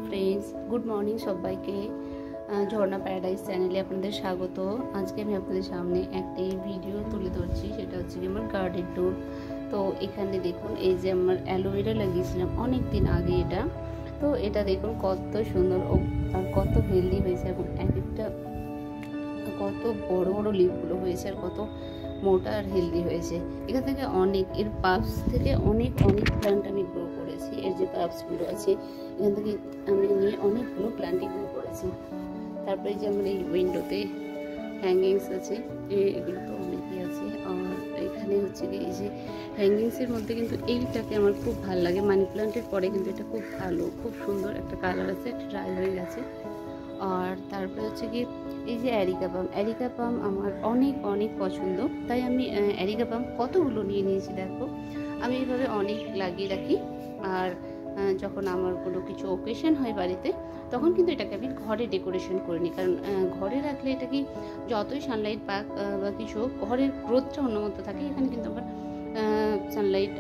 Hello friends good morning সবাইকে ঝর্ণা paradise চ্যানেলে আপনাদের স্বাগত। আজকে আমি আপনাদের সামনে একটি ভিডিও তুলে ধরছি, সেটা হচ্ছে আমার গার্ডেন ট্যুর। তো এখানে দেখুন, এই যে আমার অ্যালোভেরা লাগিয়েছিলাম অনেক দিন আগে, তো এটা দেখুন কত সুন্দর আর কত হেলদি হয়েছে, এবং এক একটা কত বড় বড় লিফগুলো হয়েছে আর কত মোটা আর হেলদি হয়েছে। এখান থেকে অনেক এর পাপস থেকে অনেক প্ল্যান্ট আমি গ্রো করেছি। এর যে পাপসগুলো আছে এখান থেকে আমি নিয়ে অনেকগুলো প্ল্যান্টই গ্রো করেছি। তারপরে যে আমার এই উইন্ডোতে হ্যাঙ্গিংস আছে, এগুলো তো অনেকই আছে। আর এখানে হচ্ছে কি, এই যে হ্যাঙ্গিংসের মধ্যে কিন্তু এইটাকে আমার খুব ভালো লাগে, মানি প্ল্যান্টের পরে কিন্তু এটা খুব ভালো, খুব সুন্দর একটা কালার আছে, একটা ড্রাই হয়ে গেছে। আর তারপরে হচ্ছে কি, এই যে অ্যারিকা পাম আমার অনেক পছন্দ, তাই আমি অ্যারিকা পাম কতগুলো নিয়ে নিয়েছি। দেখো, আমি এইভাবে অনেক লাগিয়ে রাখি। আর যখন আমার কোনো কিছু ওকেশন হয় বাড়িতে, তখন কিন্তু এটাকে আমি ঘরে ডেকোরেশন করে নিই, কারণ ঘরে রাখলে এটা কি যতই সানলাইট পাক বা কিছু, ঘরের গ্রোথটা অন্যমতো থাকে। এখানে কিন্তু আমার সানলাইট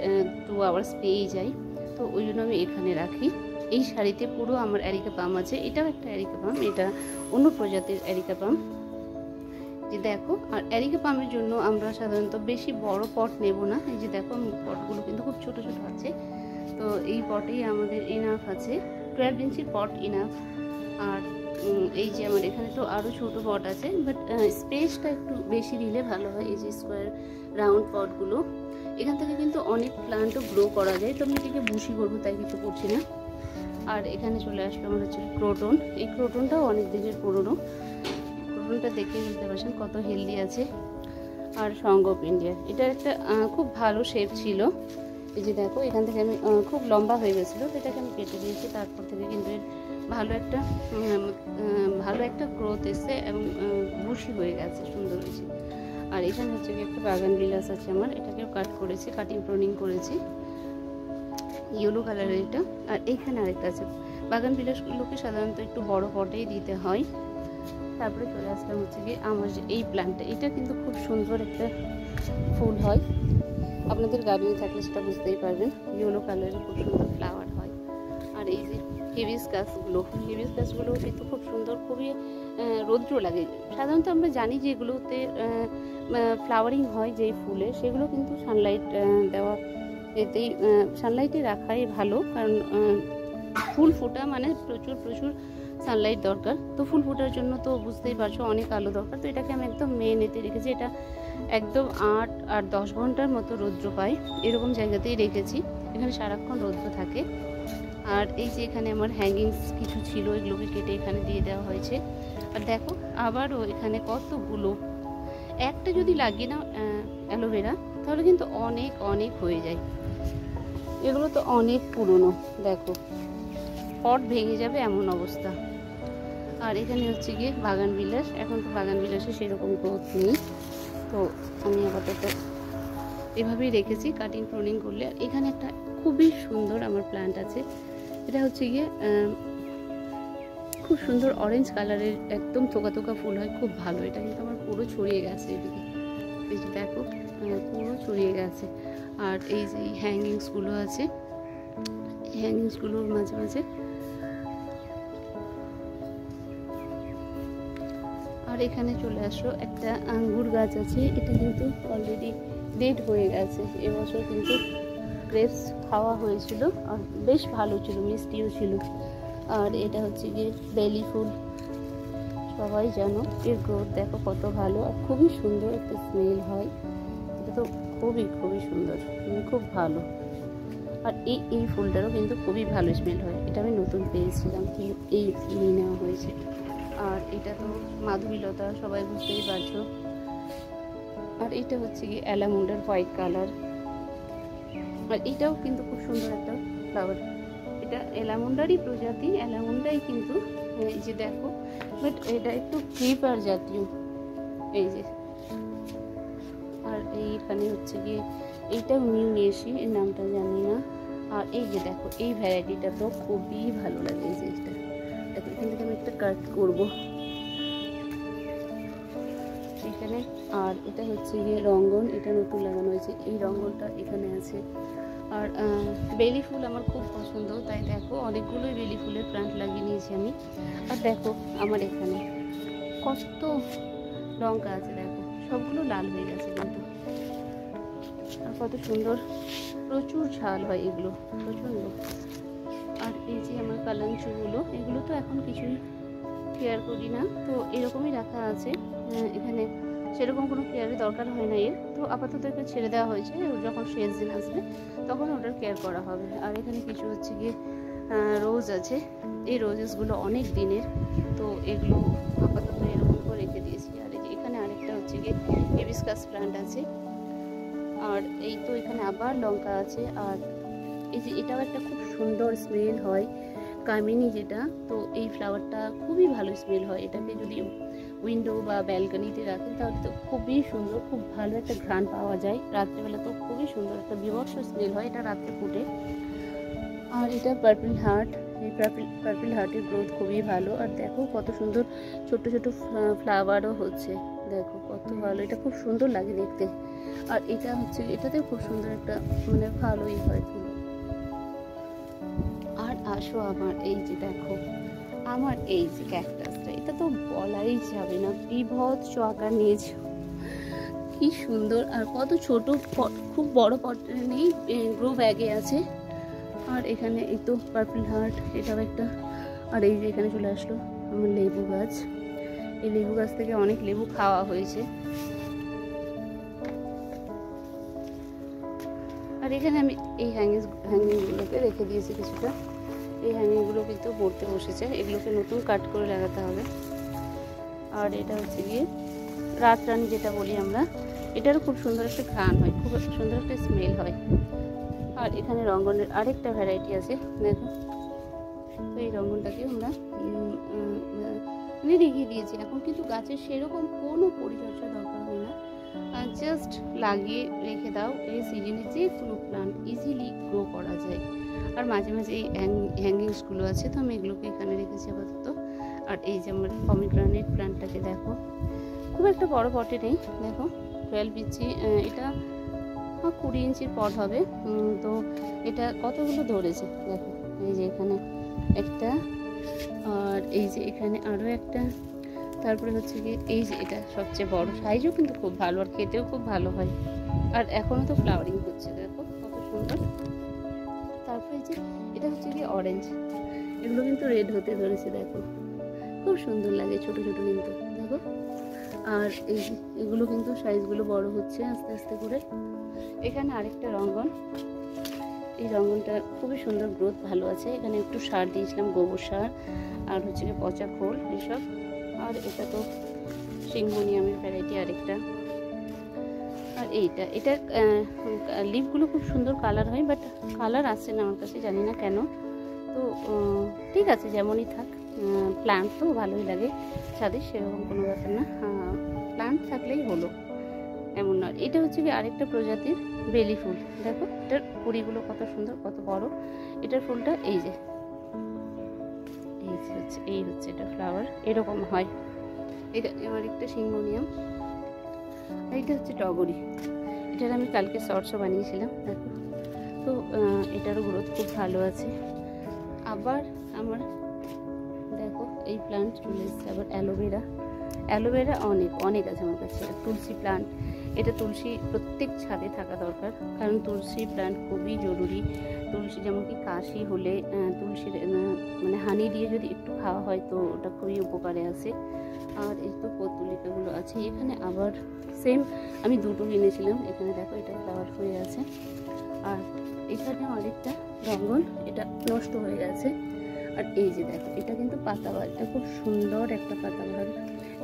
2 আওয়ার্স পেয়েই যাই, তো ওই জন্য আমি এখানে রাখি। এই শাড়িতে পুরো আমার অ্যারিকা পাম আছে, এটাও একটা অ্যারিকা পাম, এটা অন্য প্রজাতির অ্যারিকা পাম, যে দেখো। আর অ্যারিকা পামের জন্য আমরা সাধারণত বেশি বড় পট নেব না। এই যে দেখো, পটগুলো কিন্তু খুব ছোট ছোট আছে, তো এই পটেই আমাদের ইনাফ আছে, 12 ইঞ্চির পট ইনাফ। আর এই যে আমার এখানে তো আরও ছোট পট আছে, বাট স্পেসটা একটু বেশি দিলে ভালো হয়। এই যে স্কোয়ার রাউন্ড পটগুলো, এখান থেকে কিন্তু অনেক প্লান্টও গ্রো করা যায়। তো আমি এটাকে বুশি করবো, তাই কিছু করছি না। আর এখানে চলে আসলো আমার হচ্ছে ক্রোটন। এই ক্রোটনটাও অনেক দিনের পুরনো, ক্রোটনটা দেখে বুঝতে পারছেন কত হেলদি আছে। আর সং অফ ইন্ডিয়া, এটার একটা খুব ভালো শেপ ছিল। এই যে দেখো, এখান থেকে আমি খুব লম্বা হয়ে গেছিলো, এটাকে আমি কেটে দিয়েছি। তারপর থেকে কিন্তু এর ভালো একটা গ্রোথ এসছে এবং বুশি হয়ে গেছে, সুন্দর হয়েছে। আর এখানে হচ্ছে একটা বাগান বিলাস আছে আমার, এটাকেও কাট করেছি, কাটিং প্রনিং করেছি, ইয়েলো কালারের এটা। আর এইখানে আরেকটা আছে। বাগান বিলাসগুলোকে সাধারণত একটু বড় পটেই দিতে হয়। তারপরে চলে আসলাম হচ্ছে গিয়ে আমার যে এই প্ল্যান্টটা, এটা কিন্তু খুব সুন্দর একটা ফুল হয়, আপনাদের গার্ডেনে থাকলে সেটা বুঝতেই পারবেন। ইয়েলো কালারের খুব সুন্দর ফ্লাওয়ার হয়। আর এই যে হিবিস্কাসগুলো কিন্তু খুব সুন্দর, খুবই রৌদ্র লাগে। সাধারণত আমরা জানি যে এগুলোতে ফ্লাওয়ারিং হয় যেই ফুলে, সেগুলো কিন্তু সানলাইট দেওয়া, এতেই সানলাইটে রাখাই ভালো, কারণ ফুল ফোটা মানে প্রচুর সানলাইট দরকার। তো ফুল ফোটার জন্য তো বুঝতেই পারছো অনেক আলো দরকার। তো এটাকে আমি একদম মেন এতে রেখেছি, এটা একদম 8 আর 10 ঘন্টার মতো রৌদ্র পাই, এরকম জায়গাতেই রেখেছি। এখানে সারাক্ষণ রৌদ্র থাকে। আর এই যে এখানে আমার হ্যাঙ্গিংস কিছু ছিল, এগুলোকে কেটে এখানে দিয়ে দেওয়া হয়েছে। আর দেখো, আবারও এখানে কতগুলো, একটা যদি লাগিয়ে না অ্যালোভেরা, তাহলে কিন্তু অনেক হয়ে যায়। এগুলো তো অনেক পুরনো, দেখো পট ভেঙে যাবে এমন অবস্থা। আর এখানে হচ্ছে গিয়ে বাগান বিলাস, এখন তো বাগান বিলাসে সেরকম গ্রোথ নেই, তো আমি আপাতত এভাবেই রেখেছি কাটিং প্রনিং করলে। আর এখানে একটা খুবই সুন্দর আমার প্ল্যান্ট আছে, এটা হচ্ছে গিয়ে খুব সুন্দর অরেঞ্জ কালারের, একদম থোকা ফুল হয়, খুব ভালো। এটা কিন্তু আমার পুরো ছড়িয়ে গেছে এদিকে, এই যে দেখো পুরো ছড়িয়ে গেছে। আর এই যে হ্যাঙ্গিংসগুলো আছে, হ্যাঙ্গিংসগুলোর মাঝে আর এখানে চলে আসলো একটা আঙ্গুর গাছ আছে, এটা কিন্তু অলরেডি ডেড হয়ে গেছে। এবছর কিন্তু গ্রেপস খাওয়া হয়েছিল, আর বেশ ভালো ছিল, মিষ্টিও ছিল। আর এটা হচ্ছে গিয়ে বেলি ফুল, সবাই জানো এর গ্রোথ দেখো কত ভালো, আর খুবই সুন্দর একটা স্মেল হয়। এটা তো খুবই সুন্দর, খুব ভালো। আর এই ফুলটারও কিন্তু খুবই ভালো স্মেল হয়, এটা আমি নতুন পেয়েছিলাম, এই নিয়ে নেওয়া হয়েছে। আর এটা তো মাধবীলতা, সবাই বুঝতেই পারছো। আর এটা হচ্ছে কি অ্যালামন্ডার হোয়াইট কালার, আর এটাও কিন্তু খুব সুন্দর একটা ফ্লাওয়ার। এটা অ্যালামন্ডারই প্রজাতি, অ্যালামন্ডাই কিন্তু, এই যে দেখো, বাট এটা একটু ক্রিপার জাতীয়, এই যে। আর এইখানে হচ্ছে গিয়ে এইটাও নিউ নিয়েছি, এর নামটা জানি না। আর এই যে দেখো, এই ভ্যারাইটিটা তো খুবই ভালো লাগে, এই যে এটা দেখো, এখান থেকে আমি একটা কাট করবো এখানে। আর এটা হচ্ছে গিয়ে রঙ্গন, এটা নতুন লাগানো হয়েছে, এই রঙ্গনটা এখানে আছে। আর বেলি ফুল আমার খুব পছন্দ, তাই দেখো অনেকগুলোই বেলি ফুলের প্লান্ট লাগিয়ে দেখো আমার এখানে কত লঙ্কা আছে, দেখো সবগুলো লাল হয়ে গেছে কিন্তু, আর কত সুন্দর, প্রচুর ঝাল হয় এগুলো, প্রচণ্ড। আর এই যে আমার কালাঞ্চুগুলো, এগুলো তো এখন কিছুই কেয়ার করি না, তো এরকমই রাখা আছে। এখানে সেরকম কোনো কেয়ারের দরকার হয় না এর, তো আপাতত একে ছেড়ে দেওয়া হয়েছে। যখন শেষ দিন আসবে তখন ওটার কেয়ার করা হবে। আর এখানে কিছু হচ্ছে গিয়ে রোজ আছে, এই রোজেসগুলো অনেক দিনের, তো এগুলো আপাতত এরকম করে রেখে দিয়েছি। আর এই যে এখানে আরেকটা হচ্ছে গিয়ে হিবিস্কাস প্ল্যান্ট আছে। আর এই তো এখানে আবার লঙ্কা আছে। আর এই যে এটাও একটা খুব সুন্দর স্মেল হয়, কামিনী যেটা, তো এই ফ্লাওয়ারটা খুবই ভালো স্মেল হয়। এটাকে যদি উইন্ডো বা ব্যালকনিতে রাখেন তাহলে তো খুবই সুন্দর, খুব ভালো একটা ঘ্রাণ পাওয়া যায়। রাত্রেবেলা তো খুবই সুন্দর একটা বিভৎস স্মেল হয়, এটা রাত্রে ফুটে। আর এটা পার্পল হার্ট, এই পার্পল হার্টের গ্রোথ খুবই ভালো। আর দেখো কত সুন্দর ছোট ছোট ফ্লাওয়ারও হচ্ছে, দেখো কত ভালো, এটা খুব সুন্দর লাগে দেখতে। আর এটা হচ্ছে, এটাতেও খুব সুন্দর একটা মানে ভালোই হয় ফুল। আর আসো আমার এই যে দেখো, আমার এই যে ক্যাকটাসটা, এটা তো বলাই যাবে না, বিভৎস আকার নিয়েছে, কি সুন্দর। আর কত ছোট পট, খুব বড় পটে নেই, গ্রো ব্যাগে আছে। আর এখানে এই তো পার্পল হার্ট, এটাও একটা। আর এই যে এখানে চলে আসলো আমার লেবু গাছ, এই লেবু গাছ থেকে অনেক লেবু খাওয়া হয়েছে। আর এখানে আমি এই হ্যাঙ্গিংগুলোকে রেখে দিয়েছি কিছুটা, এই হ্যাঙ্গিংগুলো কিন্তু মরতে বসেছে, এগুলোকে নতুন কাট করে লাগাতে হবে। আর এটা হচ্ছে গিয়ে রাতরানী যেটা বলি আমরা, এটারও খুব সুন্দর একটা ঘ্রাণ হয়, খুব সুন্দর একটা স্মেল হয়। আর এখানে রঙ্গনের আরেকটা ভ্যারাইটি আছে, দেখো, তো এই রঙ্গনটাকে আমরা মানে রেখে দিয়েছি। এখন কিন্তু গাছের সেরকম কোনো পরিচর্যা দরকার হয় না, জাস্ট লাগিয়ে রেখে দাও, এই সিজনে যে কোনো প্লান্ট ইজিলি গ্রো করা যায়। আর মাঝে মাঝে এই হ্যাঙ্গিংসগুলো আছে, তো আমি এগুলোকে এখানে রেখেছি আপাতত। আর এই যে আমার পমিগ্রানেট প্লান্টটাকে দেখো, খুব একটা বড় পটে নেই, দেখো 12 ইঞ্চি, এটা 20 ইঞ্চির পট হবে। তো এটা কতগুলো ধরেছে দেখো, এই যে এখানে একটা, আর এই যে এখানে আরও একটা, তারপরে হচ্ছে কি এই যে এটা সবচেয়ে বড়, সাইজও কিন্তু খুব ভালো, আর খেতেও খুব ভালো হয়। আর এখনও তো ফ্লাওয়ারিং হচ্ছে, দেখো কত সুন্দর। তারপরে যে এটা হচ্ছে কি অরেঞ্জ, এগুলো কিন্তু রেড হতে ধরেছে, দেখো খুব সুন্দর লাগে, ছোট ছোট কিন্তু দেখো। আর এই যে এগুলো কিন্তু সাইজগুলো বড় হচ্ছে আস্তে আস্তে করে। এখানে আরেকটা রঙ্গন, এই রঙ্গনটা খুবই সুন্দর, গ্রোথ ভালো আছে। এখানে একটু সার দিয়েছিলাম, গোবর সার, আর হচ্ছে কি পচা খোল এসব। আর এটা তো সিংহনিয়ামের ভ্যারাইটি আরেকটা। আর এটা লিভগুলো খুব সুন্দর কালার হয়, বাট কালার আসছে না আমার কাছে, জানি না কেন। তো ঠিক আছে, যেমনই থাক, প্ল্যান্ট তো ভালোই লাগে ছাদে, সেরকম কোনো ব্যাপার না, প্ল্যান্ট থাকলেই হলো, এমন নয়। এটা হচ্ছে কি আরেকটা প্রজাতির বেলি ফুল, দেখো এটার কুড়িগুলো কত সুন্দর, কত বড়। এটার ফুলটা এই যে এই হচ্ছে এটা ফ্লাওয়ার, এরকম হয়। এটা এবার একটা সিংহনিয়াম, এইটা হচ্ছে টগরি, এটার আমি কালকে শর্টসও বানিয়েছিলাম, দেখো। তো এটারও গ্রোথ খুব ভালো আছে। আবার আমার দেখো এই প্লান্ট চলে এসছে আবার অ্যালোভেরা অনেক আছে আমার কাছে। তুলসী প্লান্ট, এটা তুলসী প্রত্যেক ছাদে থাকা দরকার, কারণ তুলসী প্লান্ট খুবই জরুরি। তুলসী যেমন কি কাশি হলে তুলসীর মানে হানি দিয়ে যদি একটু খাওয়া হয় তো ওটা খুবই উপকারে আসে। আর এই তো পত্তুলিকাগুলো আছে এখানে, আবার সেম আমি দুটো কিনেছিলাম, এখানে দেখো এটা ফ্লাওয়ার হয়ে আছে। আর এখানে আরেকটা রঙ্গন, এটা নষ্ট হয়ে গেছে। আর এই যে দেখো এটা কিন্তু পাতাবাহার, এটা খুব সুন্দর একটা পাতাবাহার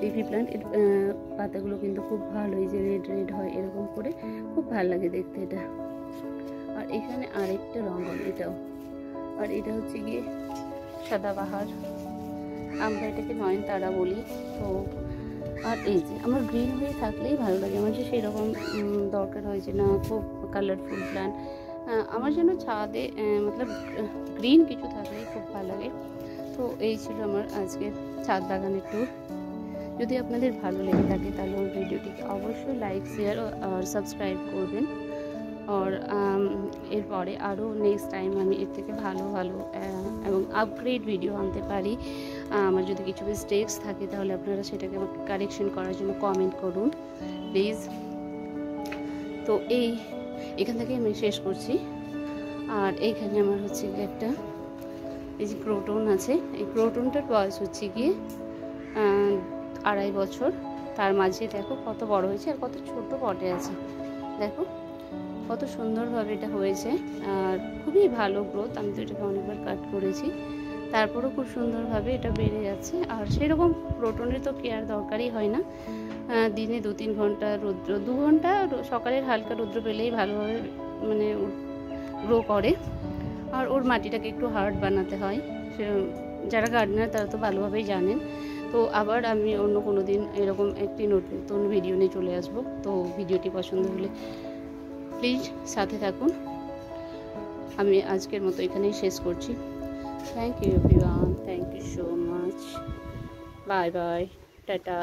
লিফি প্লান্ট। এর পাতাগুলো কিন্তু খুব ভালো, এই যে রেড হয় এরকম করে, খুব ভালো লাগে দেখতে এটা। আর এখানে আরেকটা রঙ্গন, এটাও। আর এটা হচ্ছে গিয়ে সাদাবাহার, আমরা এটাকে নয়নতারা বলি। তো আর এই যে আমার গ্রিন হয়ে থাকলেই ভালো লাগে, আমার যে সেরকম দরকার হয় যে না খুব কালারফুল প্ল্যান্ট, আমার যেন ছাদে মতলব গ্রিন কিছু থাকলেই খুব ভালো লাগে। তো এই ছিল আমার আজকের ছাদ বাগানের ট্যুর। যদি আপনাদের ভালো লেগে থাকে তাহলে ওই ভিডিওটিকে অবশ্যই লাইক, শেয়ার আর সাবস্ক্রাইব করবেন। আর এরপরে আরও নেক্সট টাইম আমি এর থেকে ভালো এবং আপগ্রেড ভিডিও আনতে পারি। আমার যদি কিছু মিস্টেক্স থাকে তাহলে আপনারা সেটাকে আমাকে কারেকশন করার জন্য কমেন্ট করুন প্লিজ। তো এখান থেকে আমি শেষ করছি। আর এইখানে আমার হচ্ছে গিয়ে একটা এই যে ক্রোটন আছে, এই ক্রোটনটার বয়স হচ্ছে গিয়ে 2.5 বছর। তার মাঝে দেখো কত বড় হয়েছে আর কত ছোট পটে আছে, দেখো কত সুন্দরভাবে এটা হয়েছে। আর খুবই ভালো গ্রোথ, আমি তো এটাকে অনেকবার কাট করেছি, তারপরেও খুব সুন্দরভাবে এটা বেড়ে যাচ্ছে। আর সেরকম ক্রোটনের তো কেয়ার দরকারই হয় না, দিনে 2-3 ঘন্টা রৌদ্র, 2 ঘন্টা সকালের হালকা রৌদ্র পেলেই ভালোভাবে মানে গ্রো করে। আর ওর মাটিটাকে একটু হার্ড বানাতে হয়, যারা গার্ডেনার তারা তো ভালোভাবেই জানেন। তো আবার আমি অন্য কোনো দিন এরকম একটি নতুন ভিডিও নিয়ে চলে আসব। তো ভিডিওটি পছন্দ হলে প্লিজ সাথে থাকুন। আমি আজকের মতো এখানেই শেষ করছি। Thank you everyone, thank you so much, bye bye, tata.